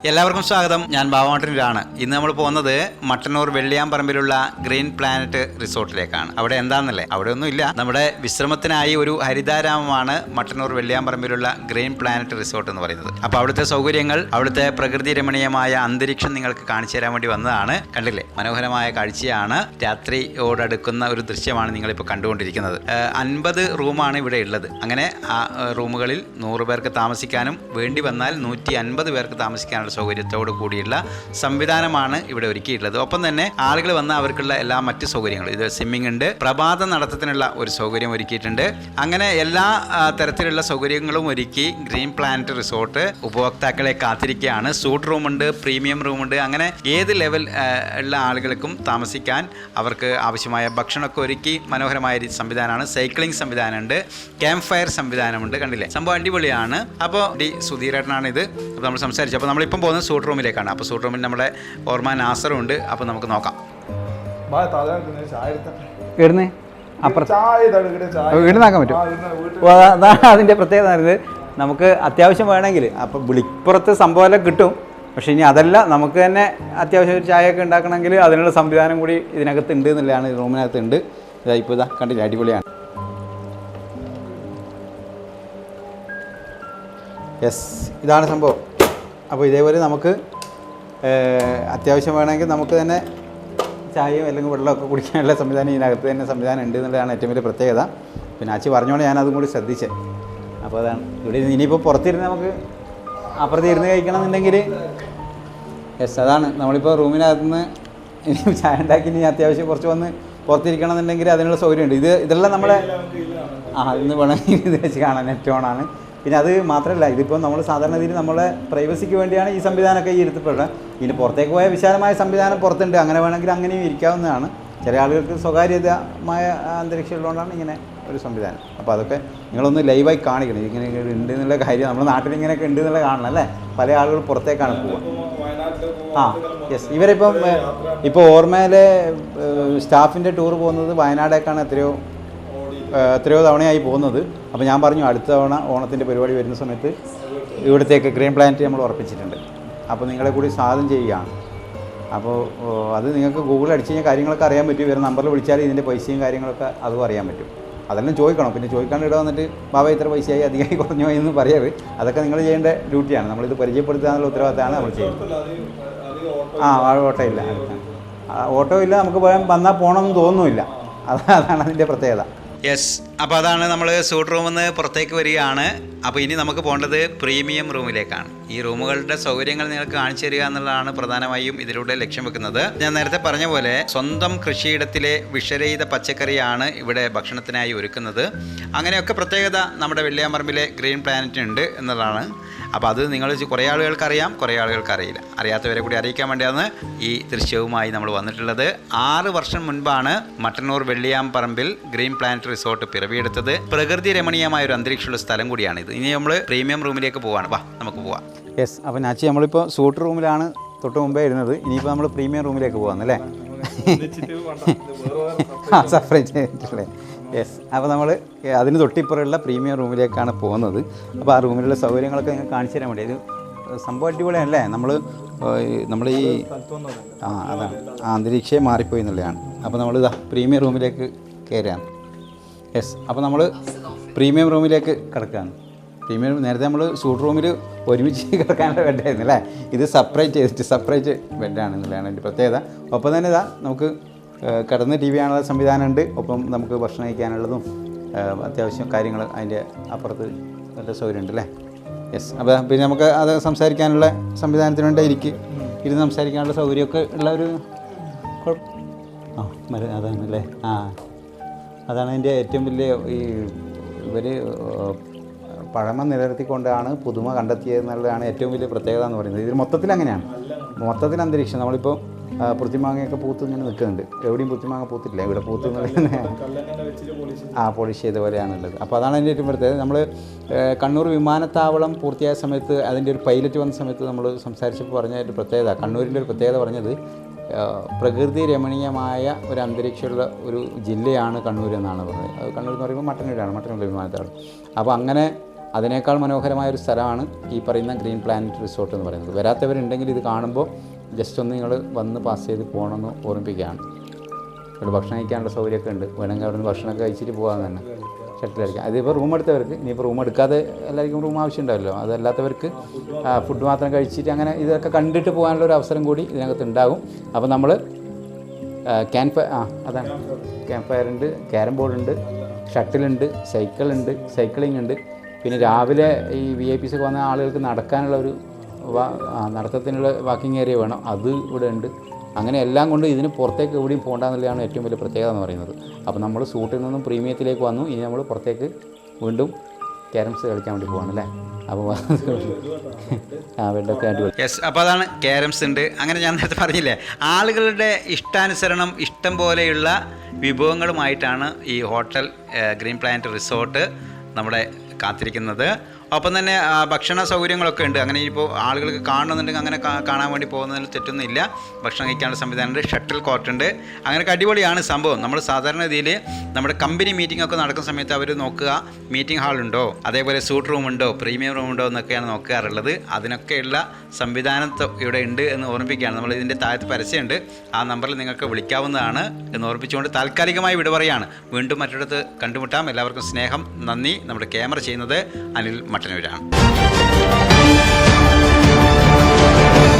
എല്ലാവർക്കും സ്വാഗതം. ഞാൻ ബാബുമാട്ടനിലാണ്. ഇന്ന് നമ്മൾ പോകുന്നത് മട്ടന്നൂർ വെള്ളിയാമ്പറമ്പിലുള്ള ഗ്രീൻ പ്ലാനറ്റ് റിസോർട്ടിലേക്കാണ്. അവിടെ എന്താണെന്നല്ലേ, അവിടെ ഒന്നുമില്ല, നമ്മുടെ വിശ്രമത്തിനായി ഒരു ഹരിതാരാമമാണ് മട്ടന്നൂർ വെള്ളിയാമ്പറമ്പിലുള്ള ഗ്രീൻ പ്ലാനറ്റ് റിസോർട്ട് എന്ന് പറയുന്നത്. അപ്പോൾ അവിടുത്തെ സൗകര്യങ്ങൾ, അവിടുത്തെ പ്രകൃതി രമണീയമായ അന്തരീക്ഷം നിങ്ങൾക്ക് കാണിച്ചു തരാൻ വേണ്ടി വന്നതാണ്. കണ്ടില്ലേ, മനോഹരമായ കാഴ്ചയാണ്. രാത്രിയോടടുക്കുന്ന ഒരു ദൃശ്യമാണ് നിങ്ങളിപ്പോൾ കണ്ടുകൊണ്ടിരിക്കുന്നത്. 50 റൂമാണ് ഇവിടെ ഉള്ളത്. അങ്ങനെ ആ റൂമുകളിൽ 100 പേർക്ക് താമസിക്കാനും വേണ്ടി വന്നാൽ 150 പേർക്ക് താമസിക്കാനുള്ള സൗകര്യത്തോടു കൂടിയുള്ള സംവിധാനമാണ് ഇവിടെ ഒരുക്കിയിട്ടുള്ളത്. ഒപ്പം തന്നെ ആളുകൾ വന്ന് അവർക്കുള്ള എല്ലാ മറ്റ് സൗകര്യങ്ങളും, ഇത് സ്വിമ്മിംഗ് ഉണ്ട്, പ്രഭാത നടത്തത്തിനുള്ള ഒരു സൗകര്യം ഒരുക്കിയിട്ടുണ്ട്. അങ്ങനെ എല്ലാ തരത്തിലുള്ള സൗകര്യങ്ങളും ഒരുക്കി ഗ്രീൻ പ്ലാനറ്റ് റിസോർട്ട് ഉപഭോക്താക്കളെ കാത്തിരിക്കുകയാണ്. സൂട്ട് റൂമുണ്ട്, പ്രീമിയം റൂമുണ്ട്, അങ്ങനെ ഏത് ലെവൽ ഉള്ള ആളുകൾക്കും താമസിക്കാൻ അവർക്ക് ആവശ്യമായ ഭക്ഷണമൊക്കെ ഒരുക്കി മനോഹരമായ സംവിധാനമാണ്. സൈക്ലിംഗ് സംവിധാനമുണ്ട്, ക്യാമ്പ് ഫയർ സംവിധാനമുണ്ട്. കണ്ടില്ലേ, സംഭവം അടിപൊളിയാണ്. അപ്പോൾ സുധീരേട്ടനാണ് ഇത്. അപ്പോൾ നമ്മൾ സംസാരിച്ചു. അപ്പോൾ നമ്മളിപ്പം പോകുന്നത് സൂട്ട് റൂമിലേക്കാണ്. അപ്പോൾ സൂട്ട് റൂമിൽ നമ്മുടെ ഓർമ്മ നാസറും ഉണ്ട്. അപ്പോൾ നമുക്ക് നോക്കാം. ഇടുന്നേ ഇടുന്നാക്കാൻ പറ്റും. അതാണ് അതിൻ്റെ പ്രത്യേകത. ഇത് നമുക്ക് അത്യാവശ്യം വേണമെങ്കിൽ അപ്പോൾ വിളിപ്പുറത്ത് സംഭവമെല്ലാം കിട്ടും. പക്ഷേ ഇനി അതല്ല, നമുക്ക് തന്നെ അത്യാവശ്യം ഒരു ചായയൊക്കെ ഉണ്ടാക്കണമെങ്കിൽ അതിനുള്ള സംവിധാനം കൂടി ഇതിനകത്ത് ഉണ്ട് എന്നുള്ളതാണ്. ഈ റൂമിനകത്ത് ഉണ്ട്. ഇതാ ഇപ്പോൾ ഇതാ കണ്ടില്ല, അടിപൊളിയാണ്. യെസ്, ഇതാണ് സംഭവം. അപ്പോൾ ഇതേപോലെ നമുക്ക് അത്യാവശ്യം വേണമെങ്കിൽ നമുക്ക് തന്നെ ചായയോ അല്ലെങ്കിൽ വെള്ളമൊക്കെ കുടിക്കാനുള്ള സംവിധാനം ഇതിനകത്ത് തന്നെ സംവിധാനം ഉണ്ട് എന്നുള്ളതാണ് ഏറ്റവും വലിയ പ്രത്യേകത. പിന്നെ അച്ചി പറഞ്ഞുകൊണ്ട് ഞാൻ അതും കൂടി ശ്രദ്ധിച്ചത്. അപ്പോൾ അതാണ് ഇവിടെ ഇനിയിപ്പോൾ പുറത്തിരുന്ന് നമുക്ക് അപ്പുറത്ത് ഇരുന്ന് കഴിക്കണമെന്നുണ്ടെങ്കിൽ യെസ്, അതാണ് നമ്മളിപ്പോൾ റൂമിനകത്തുനിന്ന് ഇനി ചായ ഉണ്ടാക്കി ഇനി അത്യാവശ്യം കുറച്ച് വന്ന് പുറത്തിരിക്കണം എന്നുണ്ടെങ്കിൽ അതിനുള്ള സൗകര്യമുണ്ട്. ഇതെല്ലാം നമ്മളെ ഇന്ന് വേണമെങ്കിൽ ഇത് വെച്ച് കാണാൻ നെറ്റ് ഓണാണ്. പിന്നെ അത് മാത്രമല്ല, ഇതിപ്പോൾ നമ്മൾ സാധാരണ രീതിയിൽ നമ്മളെ പ്രൈവസിക്ക് വേണ്ടിയാണ് ഈ സംവിധാനമൊക്കെ ഈ ഇരുത്തപ്പെടുന്നത്. ഇതിന് പുറത്തേക്ക് പോയ വിശാലമായ സംവിധാനം പുറത്തുണ്ട്. അങ്ങനെ വേണമെങ്കിൽ അങ്ങനെയും ഇരിക്കാവുന്നതാണ്. ചില ആളുകൾക്ക് സ്വകാര്യതമായ അന്തരീക്ഷം ഉള്ളതുകൊണ്ടാണ് ഇങ്ങനെ ഒരു സംവിധാനം. അപ്പോൾ അതൊക്കെ നിങ്ങളൊന്ന് ലൈവായി കാണിക്കണം. ഇങ്ങനെ ഉണ്ട് എന്നുള്ള കാര്യം നമ്മുടെ നാട്ടിൽ ഇങ്ങനെയൊക്കെ ഉണ്ട് എന്നുള്ള കാണണം അല്ലേ. പല ആളുകൾ പുറത്തേക്കാണ് പോവുക. യെസ്, ഇവരിപ്പം ഇപ്പോൾ ഓർമ്മയിലെ സ്റ്റാഫിൻ്റെ ടൂർ പോകുന്നത് വയനാടേക്കാണ് എത്രയോ തവണയായി പോകുന്നത്. അപ്പോൾ ഞാൻ പറഞ്ഞു അടുത്ത തവണ ഓണത്തിൻ്റെ പരിപാടി വരുന്ന സമയത്ത് ഇവിടത്തേക്ക് ഗ്രീൻ പ്ലാനറ്റ് നമ്മൾ ഉറപ്പിച്ചിട്ടുണ്ട്. അപ്പോൾ നിങ്ങളെ കൂടി സ്വാഗതം ചെയ്യുകയാണ്. അപ്പോൾ അത് നിങ്ങൾക്ക് ഗൂഗിളിൽ അടിച്ച് കഴിഞ്ഞാൽ കാര്യങ്ങളൊക്കെ അറിയാൻ പറ്റും. ഇവരുടെ നമ്പറിൽ വിളിച്ചാൽ ഇതിൻ്റെ പൈസയും കാര്യങ്ങളൊക്കെ അതും അറിയാൻ പറ്റും. അതെല്ലാം ചോദിക്കണം. പിന്നെ ചോദിക്കാണ്ട് ഇവിടെ വന്നിട്ട് ബാബ ഇത്ര പൈസയായി അധികമായി കുറഞ്ഞോ എന്ന് പറയാറ്. അതൊക്കെ നിങ്ങൾ ചെയ്യേണ്ട ഡ്യൂട്ടിയാണ്. നമ്മളിത് പരിചയപ്പെടുത്തുക എന്നുള്ള ഉത്തരവാദിത്തമാണ് നമ്മൾ ചെയ്യുന്നത്. ഓട്ടോ ഇല്ല, ഓട്ടോ ഇല്ല, നമുക്ക് വന്നാൽ പോകണമെന്ന് തോന്നുന്നില്ല. അതാണ് അതിൻ്റെ പ്രത്യേകത. യെസ്, അപ്പോൾ അതാണ് നമ്മൾ സൂട്ട് റൂമിൽ നിന്ന് പുറത്തേക്ക് വരികയാണ്. അപ്പോൾ ഇനി നമുക്ക് പോകേണ്ടത് പ്രീമിയം റൂമിലേക്കാണ്. ഈ റൂമുകളുടെ സൗകര്യങ്ങൾ നിങ്ങൾക്ക് കാണിച്ചു തരിക എന്നുള്ളതാണ് പ്രധാനമായും ഇതിലൂടെ ലക്ഷ്യം വെക്കുന്നത്. ഞാൻ നേരത്തെ പറഞ്ഞ പോലെ സ്വന്തം കൃഷിയിടത്തിലെ വിഷരഹിത പച്ചക്കറിയാണ് ഇവിടെ ഭക്ഷണത്തിനായി ഒരുക്കുന്നത്. അങ്ങനെയൊക്കെ പ്രത്യേകത നമ്മുടെ വെള്ളിയാമ്പറമ്പിലെ ഗ്രീൻ പ്ലാനറ്റിനുണ്ട് എന്നുള്ളതാണ്. അപ്പോൾ അത് നിങ്ങൾ കുറേ ആളുകൾക്ക് അറിയാം, കുറേ ആളുകൾക്ക് അറിയില്ല. അറിയാത്തവരെ കൂടി അറിയിക്കാൻ വേണ്ടിയാണ് ഈ ദൃശ്യവുമായി നമ്മൾ വന്നിട്ടുള്ളത്. 6 വർഷം മുൻപാണ് മട്ടന്നൂർ വെള്ളിയാമ്പറമ്പിൽ ഗ്രീൻ പ്ലാനറ്റ് റിസോർട്ട് പിറവിയെടുത്തത്. പ്രകൃതി രമണീയമായ ഒരു അന്തരീക്ഷമുള്ള സ്ഥലം കൂടിയാണിത്. ഇനി നമ്മൾ പ്രീമിയം റൂമിലേക്ക് പോവാണ്. നമുക്ക് പോവാം. യെസ്, അപ്പോൾ നാച്ചി നമ്മളിപ്പോൾ സൂട്ട് റൂമിലാണ് തൊട്ട് മുമ്പേ ഇരുന്നത്. ഇനിയിപ്പോൾ നമ്മൾ പ്രീമിയം റൂമിലേക്ക് പോകാമെന്നല്ലേ, സെപ്പറേറ്റ് ചെയ്തിട്ടുള്ളത്. യെസ്, അപ്പോൾ നമ്മൾ അതിന് തൊട്ടിപ്പുറമുള്ള പ്രീമിയം റൂമിലേക്കാണ് പോകുന്നത്. അപ്പോൾ ആ റൂമിലുള്ള സൗകര്യങ്ങളൊക്കെ നിങ്ങൾക്ക് കാണിച്ചു തരാൻ വേണ്ടി. ഇത് സംഭവം അടിപൊളിയല്ലേ. നമ്മൾ ഈ അതാണ് അന്തരീക്ഷേ മാറിപ്പോയി എന്നുള്ളതാണ്. അപ്പോൾ നമ്മൾ ഇതാ പ്രീമിയം റൂമിലേക്ക് കയറുകയാണ്. യെസ്, അപ്പോൾ നമ്മൾ പ്രീമിയം റൂമിലേക്ക് കിടക്കുകയാണ്. പ്രീമിയം നേരത്തെ നമ്മൾ സൂട്ട് റൂമിൽ ഒരുമിച്ച് കിടക്കാനുള്ള ബെഡായിരുന്നു അല്ലേ. ഇത് സെപ്പറേറ്റ് ബെഡാണ് എന്നുള്ളതാണ് എൻ്റെ പ്രത്യേകത. ഒപ്പം തന്നെ ഇതാ നമുക്ക് കിടന്ന് ടി വി കാണാനുള്ള സംവിധാനമുണ്ട്. ഒപ്പം നമുക്ക് ഭക്ഷണം കഴിക്കാനുള്ളതും അത്യാവശ്യം കാര്യങ്ങൾ അതിൻ്റെ അപ്പുറത്ത് നല്ല സൗകര്യമുണ്ട് അല്ലേ. യെസ്, അപ്പോൾ പിന്നെ നമുക്ക് അത് സംസാരിക്കാനുള്ള സംവിധാനത്തിന് വേണ്ടി ഇരുന്ന് സംസാരിക്കാനുള്ള സൗകര്യമൊക്കെ ഉള്ള ഒരു അതാണല്ലേ. അതാണ് അതിൻ്റെ ഏറ്റവും വലിയ ഇവർ പഴമ നിലനിർത്തിക്കൊണ്ടാണ് പുതുമ കണ്ടെത്തിയത് എന്നുള്ളതാണ് ഏറ്റവും വലിയ പ്രത്യേകത എന്ന് പറയുന്നത്. ഇതിൽ മൊത്തത്തിൽ അങ്ങനെയാണ്. മൊത്തത്തിൽ അന്തരീക്ഷം നമ്മളിപ്പോൾ പുറത്തിമാങ്ങയൊക്കെ പൂത്ത് ഇങ്ങനെ നിൽക്കുന്നുണ്ട്. എവിടെയും പുറത്തിമാങ്ങ പൂത്തിട്ടില്ല, ഇവിടെ പൂത്ത് പോളിഷ് ചെയ്ത പോലെയാണുള്ളത്. അപ്പോൾ അതാണ് അതിൻ്റെ ഏറ്റവും പ്രത്യേകത. നമ്മൾ കണ്ണൂർ വിമാനത്താവളം പൂർത്തിയായ സമയത്ത് അതിൻ്റെ ഒരു പൈലറ്റ് വന്ന സമയത്ത് നമ്മൾ സംസാരിച്ചപ്പോൾ പറഞ്ഞ ഒരു പ്രത്യേകത, കണ്ണൂരിൻ്റെ ഒരു പ്രത്യേകത പറഞ്ഞത് പ്രകൃതി രമണീയമായ ഒരു അന്തരീക്ഷമുള്ള ഒരു ജില്ലയാണ് കണ്ണൂർ എന്നാണ് പറഞ്ഞത്. അത് കണ്ണൂർ എന്ന് പറയുമ്പോൾ മട്ടന്നൂരാണ്, മട്ടന്നൂർ വിമാനത്താവളം. അപ്പോൾ അങ്ങനെ അതിനേക്കാൾ മനോഹരമായ ഒരു സ്ഥലമാണ് ഈ പറയുന്ന ഗ്രീൻ പ്ലാനറ്റ് റിസോർട്ട് എന്ന് പറയുന്നത്. വരാത്തവരുണ്ടെങ്കിൽ ഇത് കാണുമ്പോൾ ജസ്റ്റ് ഒന്ന് നിങ്ങൾ വന്ന് പാസ് ചെയ്ത് പോകണമെന്ന് ഓർമ്മിപ്പിക്കുകയാണ്. ഇവിടെ ഭക്ഷണം കഴിക്കാനുള്ള സൗകര്യമൊക്കെ ഉണ്ട്. വേണമെങ്കിൽ അവിടെ നിന്ന് ഭക്ഷണമൊക്കെ കഴിച്ചിട്ട് പോകാൻ തന്നെ ഷട്ടിലടിക്കാം. അതിപ്പോൾ റൂം എടുത്തവർക്ക്, ഇനിയിപ്പോൾ റൂം എടുക്കാതെ എല്ലാവർക്കും റൂം ആവശ്യമുണ്ടാവല്ലോ, അതല്ലാത്തവർക്ക് ഫുഡ് മാത്രം കഴിച്ചിട്ട് അങ്ങനെ ഇതൊക്കെ കണ്ടിട്ട് പോകാനുള്ള ഒരു അവസരം കൂടി ഇതിനകത്ത് ഉണ്ടാകും. അപ്പോൾ നമ്മൾ അതാണ് ക്യാമ്പ് ഫയർ ഉണ്ട്, ക്യാരം ബോർഡ് ഉണ്ട്, ഷട്ടിലുണ്ട്, സൈക്കിളുണ്ട്, സൈക്ലിംഗ് ഉണ്ട്. പിന്നെ രാവിലെ ഈ VIP ഒക്കെ വന്ന ആളുകൾക്ക് നടക്കാനുള്ള ഒരു നടത്തത്തിനുള്ള വാക്കിംഗ് ഏരിയ വേണം, അത് ഇവിടെ ഉണ്ട്. അങ്ങനെ എല്ലാം കൊണ്ട് ഇതിന് പുറത്തേക്ക് എവിടെയും പോകണ്ടെന്നുള്ളതാണ് ഏറ്റവും വലിയ പ്രത്യേകത എന്ന് പറയുന്നത്. അപ്പോൾ നമ്മൾ സൂട്ടിൽ നിന്നും പ്രീമിയത്തിലേക്ക് വന്നു, ഇനി നമ്മൾ പുറത്തേക്ക് വീണ്ടും ക്യാരംസ് കളിക്കാൻ വേണ്ടി പോകണം അല്ലേ. അപ്പോൾ വെള്ളമൊക്കെ അടിപൊളി. യെസ്, അപ്പോൾ അതാണ് ക്യാരംസ് ഉണ്ട്. അങ്ങനെ ഞാൻ നേരത്തെ പറഞ്ഞില്ലേ, ആളുകളുടെ ഇഷ്ടാനുസരണം ഇഷ്ടം പോലെയുള്ള വിഭവങ്ങളുമായിട്ടാണ് ഈ ഹോട്ടൽ ഗ്രീൻ പ്ലാനറ്റ് റിസോർട്ട് നമ്മുടെ കാത്തിരിക്കുന്നത്. ഒപ്പം തന്നെ ഭക്ഷണ സൗകര്യങ്ങളൊക്കെ ഉണ്ട്. അങ്ങനെ ഇപ്പോൾ ആളുകൾക്ക് കാണണമെന്നുണ്ടെങ്കിൽ അങ്ങനെ കാണാൻ വേണ്ടി പോകുന്നതിൽ തെറ്റൊന്നുമില്ല. ഭക്ഷണം കഴിക്കാനുള്ള സംവിധാനമുണ്ട്, ഷട്ടിൽ കോർട്ടുണ്ട്. അങ്ങനെയൊക്കെ അടിപൊളിയാണ് സംഭവം. നമ്മൾ സാധാരണ രീതിയിൽ നമ്മുടെ കമ്പനി മീറ്റിംഗ് ഒക്കെ നടക്കുന്ന സമയത്ത് അവർ നോക്കുക മീറ്റിംഗ് ഹാളുണ്ടോ, അതേപോലെ സൂട്ട് റൂമുണ്ടോ, പ്രീമിയം റൂമുണ്ടോ എന്നൊക്കെയാണ് നോക്കാറുള്ളത്. അതിനൊക്കെയുള്ള സംവിധാനം ഇവിടെ ഉണ്ട് എന്ന് ഓർമ്മിപ്പിക്കുകയാണ്. നമ്മൾ ഇതിൻ്റെ താഴത്ത് പരസ്യമുണ്ട്, ആ നമ്പറിൽ നിങ്ങൾക്ക് വിളിക്കാവുന്നതാണ് എന്ന് ഓർമ്മിച്ചുകൊണ്ട് താൽക്കാലികമായി വിട പറയുകയാണ്. വീണ്ടും മറ്റൊരിടത്ത് കണ്ടുമുട്ടാം. എല്ലാവർക്കും സ്നേഹം, നന്ദി. നമ്മുടെ ക്യാമറ ചെയ്യുന്നത് അനിൽ മട്ടന്നൂരാണ്.